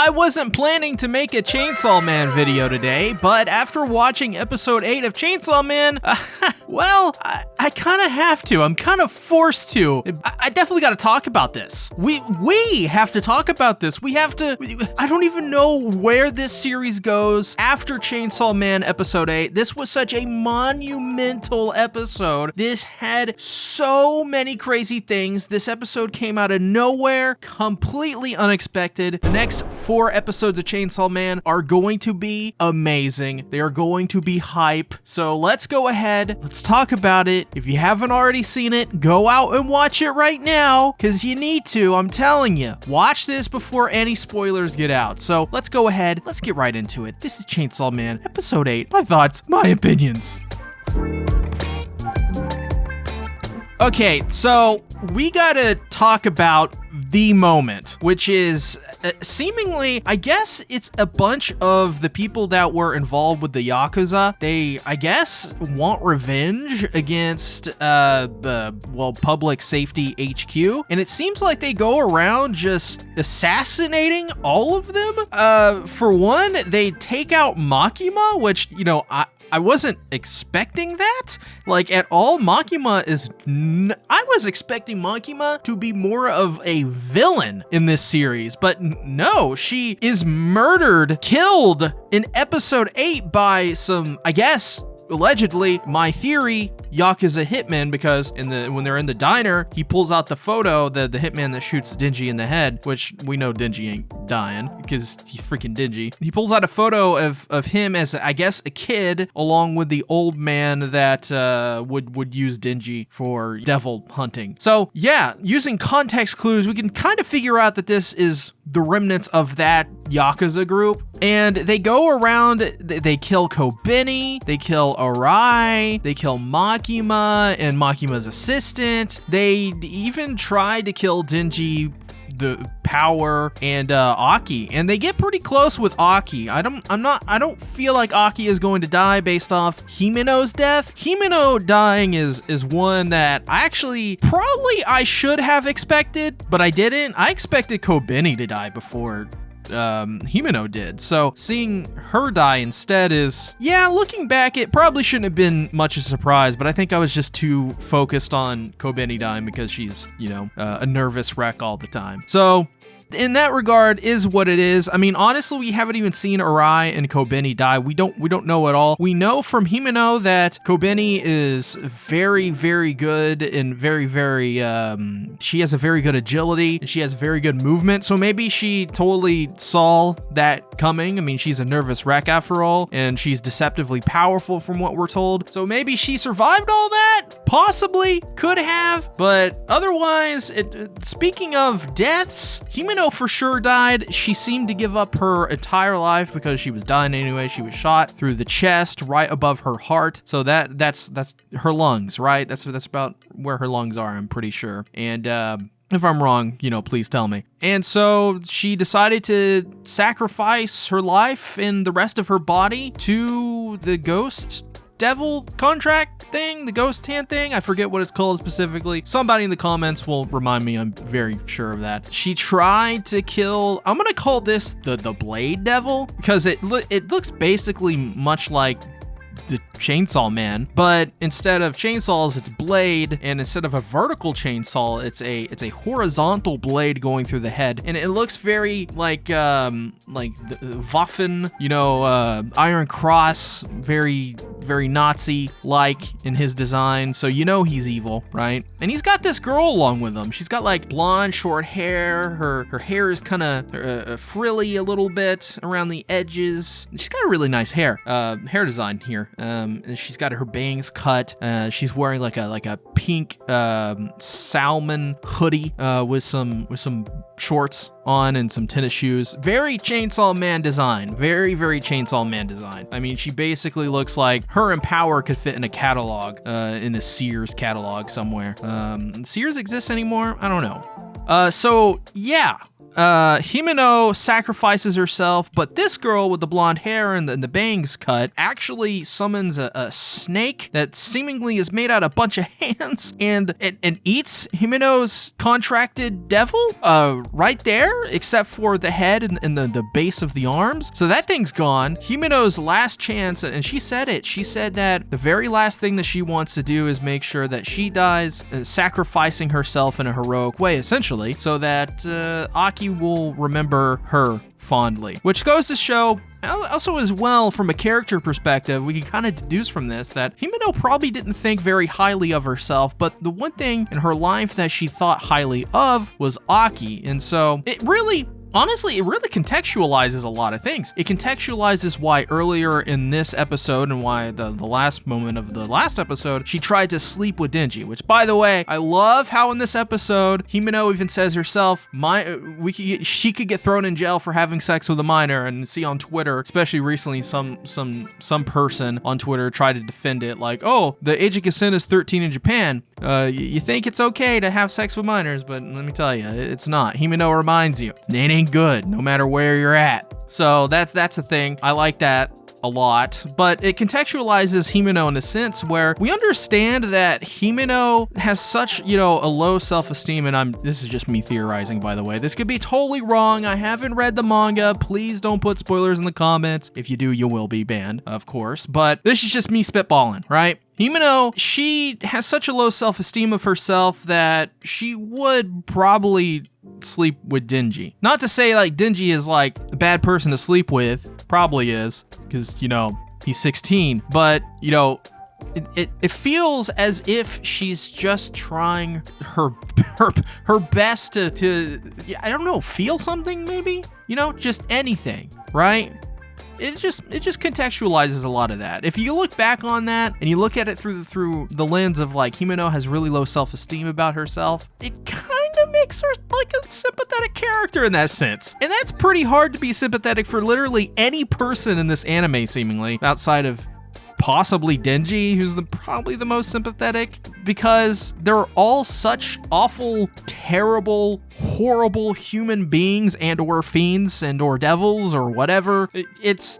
I wasn't planning to make a Chainsaw Man video today, but after watching episode 8 of Chainsaw Man, well, I kind of have to. I'm kind of forced to. I definitely got to talk about this. We have to talk about this. We have to. I don't even know where this series goes after Chainsaw Man episode 8. This was such a monumental episode. This had so many crazy things. This episode came out of nowhere, completely unexpected. The next 4 episodes of Chainsaw Man are going to be amazing. They are going to be hype. So let's go ahead. Let's talk about it. If you haven't already seen it, go out and watch it right now, because you need to. I'm telling you. Watch this before any spoilers get out. So let's go ahead. Let's get right into it. This is Chainsaw Man, episode 8. My thoughts, my opinions. Okay, so we gotta talk about the moment, which is seemingly, I guess it's a bunch of the people that were involved with the Yakuza. They, I guess, want revenge against the public safety HQ, and it seems like they go around just assassinating all of them. For one, they take out Makima, which, you know, I wasn't expecting that, like, at all. Makima is... I was expecting Makima to be more of a villain in this series, but no, she is murdered, killed in episode 8 by some, I guess, allegedly, my theory, Yakuza hitman, because when they're in the diner, he pulls out the photo, the hitman that shoots Denji in the head, which we know Denji ain't dying because he's freaking Denji. He pulls out a photo of him as, I guess, a kid, along with the old man that would use Denji for devil hunting. So yeah, using context clues, we can kind of figure out that this is the remnants of that Yakuza group. And they go around, they kill Kobeni, they kill Arai, they kill Makima and Makima's assistant. They even try to kill Denji, the Power, and Aki, and they get pretty close with Aki. I don't feel like Aki is going to die based off Himeno's death. Himeno dying is one that I should have expected, but I didn't. I expected Kobeni to die before Himeno did. So seeing her die instead is, yeah, looking back, it probably shouldn't have been much of a surprise, but I think I was just too focused on Kobeni dying because she's, you know, a nervous wreck all the time. So in that regard, is what it is. I mean, honestly, we haven't even seen Arai and Kobeni die. We don't know at all. We know from Himeno that Kobeni is very, very good and very, she has a very good agility and she has very good movement. So maybe she totally saw that coming. I mean, she's a nervous wreck after all, and she's deceptively powerful from what we're told. So maybe she survived all that? Possibly, could have, but otherwise, speaking of deaths, Himeno for sure died. She seemed to give up her entire life because she was dying anyway. She was shot through the chest right above her heart. So that's her lungs, right? That's about where her lungs are, I'm pretty sure. And if I'm wrong, you know, please tell me. And so she decided to sacrifice her life and the rest of her body to the ghost devil contract thing, the ghost hand thing. I forget what it's called specifically. Somebody in the comments will remind me. I'm very sure of that. She tried to kill, I'm gonna call this the blade devil, because it looks basically much like the Chainsaw Man, but instead of chainsaws, it's blade, and instead of a vertical chainsaw, it's a horizontal blade going through the head, and it looks very like the Waffen, you know, Iron Cross, very Nazi-like in his design, so you know he's evil, right? And he's got this girl along with him. She's got like blonde, short hair. Her hair is kind of frilly a little bit around the edges. She's got a really nice hair design here. And she's got her bangs cut. She's wearing like a pink salmon hoodie with some shorts on and some tennis shoes. Very Chainsaw Man design. Very, very Chainsaw Man design. I mean, she basically looks like her and Power could fit in a catalog, in a Sears catalog somewhere. Sears exists anymore? I don't know. So yeah. Himeno sacrifices herself, but this girl with the blonde hair and the bangs cut actually summons a snake that seemingly is made out of a bunch of hands and eats Himeno's contracted devil right there, except for the head and the base of the arms. So that thing's gone. Himeno's last chance, and she said it, she said that the very last thing that she wants to do is make sure that she dies, sacrificing herself in a heroic way, essentially, so that Aki will remember her fondly. Which goes to show, also as well, from a character perspective, we can kind of deduce from this that Himeno probably didn't think very highly of herself, but the one thing in her life that she thought highly of was Aki, and so it really contextualizes a lot of things. It contextualizes why earlier in this episode and why the last moment of the last episode, she tried to sleep with Denji, which, by the way, I love how in this episode, Himeno even says herself, she could get thrown in jail for having sex with a minor, and see on Twitter, especially recently, some person on Twitter tried to defend it, like, oh, the age of consent is 13 in Japan. You think it's okay to have sex with minors, but let me tell you, it's not. Himeno reminds you, it ain't good, no matter where you're at. So that's a thing. I like that a lot, but it contextualizes Himeno in a sense where we understand that Himeno has such, a low self-esteem, and this is just me theorizing, by the way. This could be totally wrong. I haven't read the manga. Please don't put spoilers in the comments. If you do, you will be banned, of course, but this is just me spitballing, right? Himeno, she has such a low self-esteem of herself that she would probably sleep with Denji. Not to say like Denji is like a bad person to sleep with, probably is, because, he's 16, but, it feels as if she's just trying her best to I don't know, feel something maybe, just anything, right? It just contextualizes a lot of that. If you look back on that and you look at it through the lens of like Himeno has really low self-esteem about herself, it kind of makes her like a sympathetic character in that sense. And that's pretty hard to be sympathetic for literally any person in this anime, seemingly, outside of possibly Denji, who's probably the most sympathetic, because they're all such awful, terrible, horrible human beings and or fiends and or devils or whatever. It's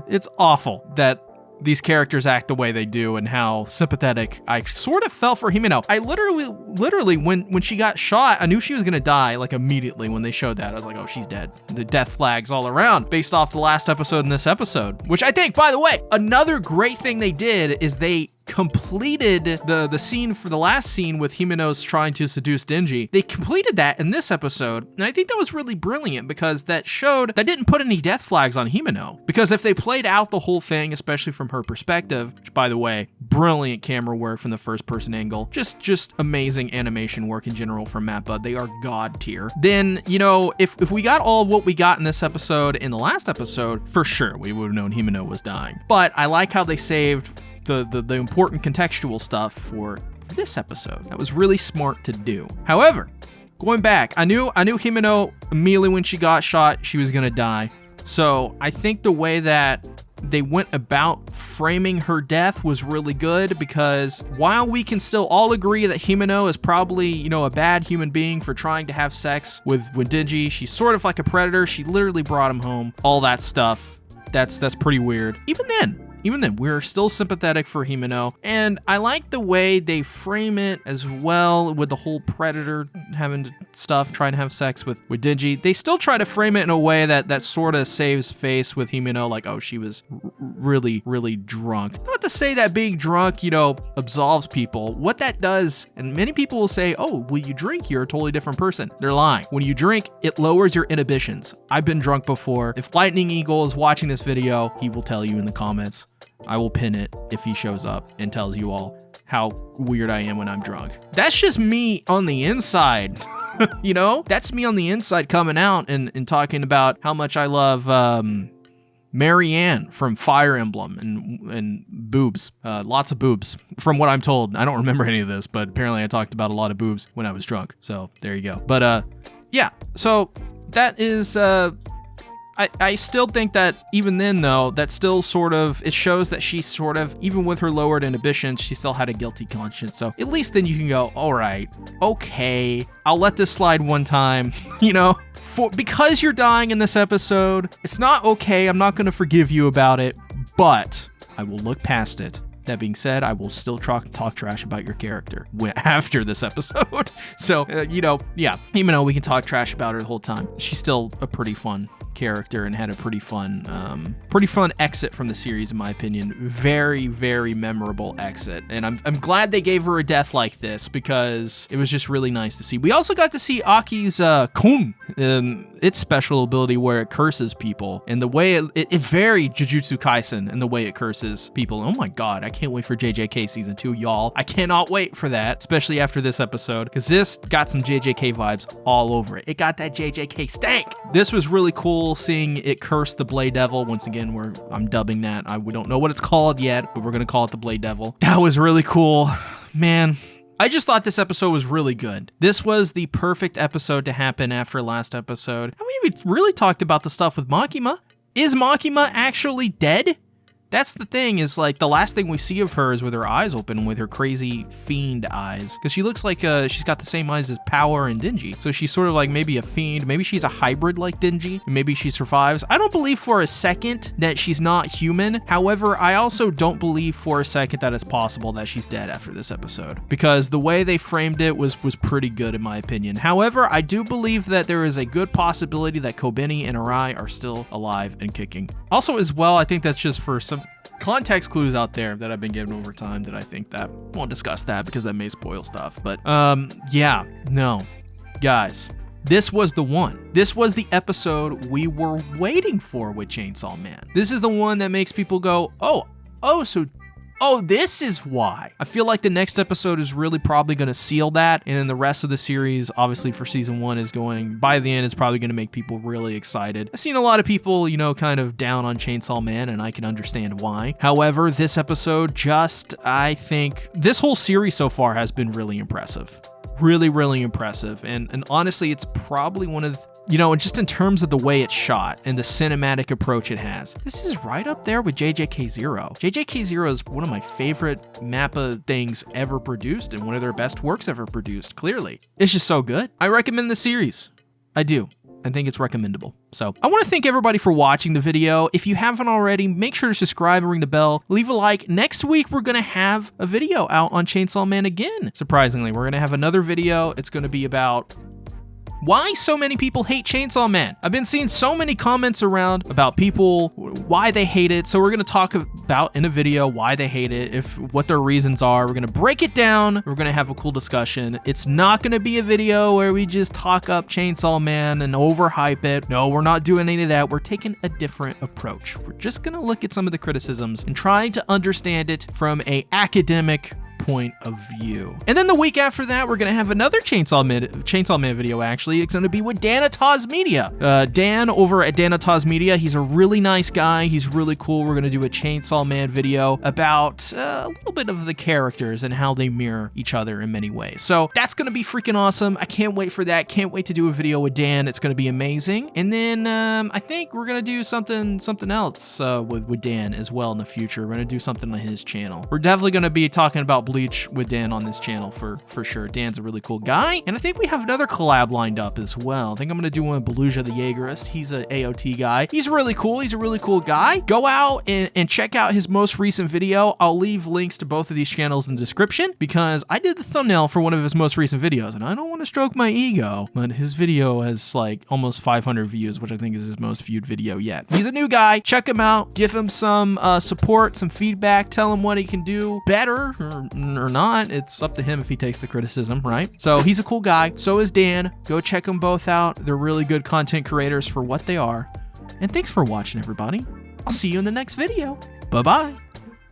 it's awful that these characters act the way they do and how sympathetic I sort of felt for Himeno. I literally when she got shot, I knew she was gonna die like immediately when they showed that. I was like, oh, she's dead. The death flags all around based off the last episode and this episode, which I think, by the way, another great thing they did is they completed the scene for the last scene with Himeno's trying to seduce Denji. They completed that in this episode, and I think that was really brilliant because that didn't put any death flags on Himeno. Because if they played out the whole thing, especially from her perspective, which, by the way, brilliant camera work from the first person angle, just amazing animation work in general from Mappa, they are god tier. Then, if we got all what we got in this episode in the last episode, for sure we would have known Himeno was dying. But I like how they saved the important contextual stuff for this episode. That was really smart to do. However, going back, I knew Himeno immediately when she got shot, she was gonna die. So I think the way that they went about framing her death was really good, because while we can still all agree that Himeno is probably, a bad human being for trying to have sex with Denji, she's sort of like a predator. She literally brought him home. All that stuff. That's pretty weird. Even then, we're still sympathetic for Himeno, and I like the way they frame it as well with the whole predator having trying to have sex with Denji. They still try to frame it in a way that sort of saves face with Himeno, like, oh, she was really, really drunk. Not to say that being drunk, absolves people. What that does, and many people will say, oh, when you drink, you're a totally different person. They're lying. When you drink, it lowers your inhibitions. I've been drunk before. If Lightning Eagle is watching this video, he will tell you in the comments. I will pin it if he shows up and tells you all how weird I am when I'm drunk. That's just me on the inside. That's me on the inside coming out and talking about how much I love Marianne from Fire Emblem and boobs. Lots of boobs, from what I'm told. I don't remember any of this, but apparently I talked about a lot of boobs when I was drunk. So there you go. But yeah, so that is I still think that even then, though, that still sort of, it shows that she sort of, even with her lowered inhibitions, she still had a guilty conscience. So at least then you can go, all right, okay, I'll let this slide one time, you know, because you're dying in this episode. It's not okay. I'm not going to forgive you about it, but I will look past it. That being said, I will still talk trash about your character after this episode. So, you know, yeah, even though we can talk trash about her the whole time, she's still a pretty fun character and had a pretty fun exit from the series, in my opinion. Very, very memorable exit. And I'm glad they gave her a death like this, because it was just really nice to see. We also got to see Aki's Kun, its special ability where it curses people, and the way it very Jujutsu Kaisen in the way it curses people. Oh my god, I can't wait for JJK season 2, y'all. I cannot wait for that, especially after this episode, because this got some JJK vibes all over it. It got that JJK stank. This was really cool seeing it curse the Blade Devil. Once again, I'm dubbing that. We don't know what it's called yet, but we're gonna call it the Blade Devil. That was really cool, man. I just thought this episode was really good. This was the perfect episode to happen after last episode. I mean, we really talked about the stuff with Makima. Is Makima actually dead? That's the thing, is like the last thing we see of her is with her eyes open, with her crazy fiend eyes. Because she looks like she's got the same eyes as Power and Denji. So she's sort of like maybe a fiend. Maybe she's a hybrid like Denji. And maybe she survives. I don't believe for a second that she's not human. However, I also don't believe for a second that it's possible that she's dead after this episode. Because the way they framed it was pretty good in my opinion. However, I do believe that there is a good possibility that Kobeni and Arai are still alive and kicking. Also as well, I think that's just for some context clues out there that I've been given over time that I think that won't discuss that because that may spoil stuff. But yeah, no, guys, this was the one. This was the episode we were waiting for with Chainsaw Man. This is the one that makes people go, oh, this is why. I feel like the next episode is really probably going to seal that. And then the rest of the series, obviously for season 1, is going, by the end, it's probably going to make people really excited. I've seen a lot of people, you know, kind of down on Chainsaw Man, and I can understand why. However, this episode I think this whole series so far has been really impressive. Really, really impressive. And honestly, it's probably one of, you know, just in terms of the way it's shot and the cinematic approach it has, this is right up there with JJK0. JJK0 is one of my favorite MAPPA things ever produced and one of their best works ever produced, clearly. It's just so good. I recommend the series. I do. I think it's recommendable. So I want to thank everybody for watching the video. If you haven't already, make sure to subscribe and ring the bell. Leave a like. Next week, we're going to have a video out on Chainsaw Man again. Surprisingly, we're going to have another video. It's going to be about why so many people hate Chainsaw Man. I've been seeing so many comments around about people, why they hate it. So we're going to talk about in a video why they hate it, what their reasons are. We're going to break it down. We're going to have a cool discussion. It's not going to be a video where we just talk up Chainsaw Man and overhype it. No, we're not doing any of that. We're taking a different approach. We're just going to look at some of the criticisms and trying to understand it from an academic point of view. And then the week after that, we're going to have another Chainsaw Man video, actually. It's going to be with Danataz Media. Dan over at Danataz Media, he's a really nice guy. He's really cool. We're going to do a Chainsaw Man video about a little bit of the characters and how they mirror each other in many ways. So that's going to be freaking awesome. I can't wait for that. Can't wait to do a video with Dan. It's going to be amazing. And then I think we're going to do something else with Dan as well in the future. We're going to do something on his channel. We're definitely going to be talking about Bleach with Dan on this channel for sure. Dan's a really cool guy. And I think we have another collab lined up as well. I think I'm going to do one with Beluja the Jaegerist. He's an AOT guy. He's really cool. He's a really cool guy. Go out and check out his most recent video. I'll leave links to both of these channels in the description because I did the thumbnail for one of his most recent videos and I don't want to stroke my ego, but his video has like almost 500 views, which I think is his most viewed video yet. He's a new guy. Check him out. Give him some support, some feedback. Tell him what he can do better or not. It's up to him if he takes the criticism, right? So he's a cool guy. So is Dan. Go check them both out. They're really good content creators for what they are. And thanks for watching, everybody. I'll see you in the next video. Bye-bye.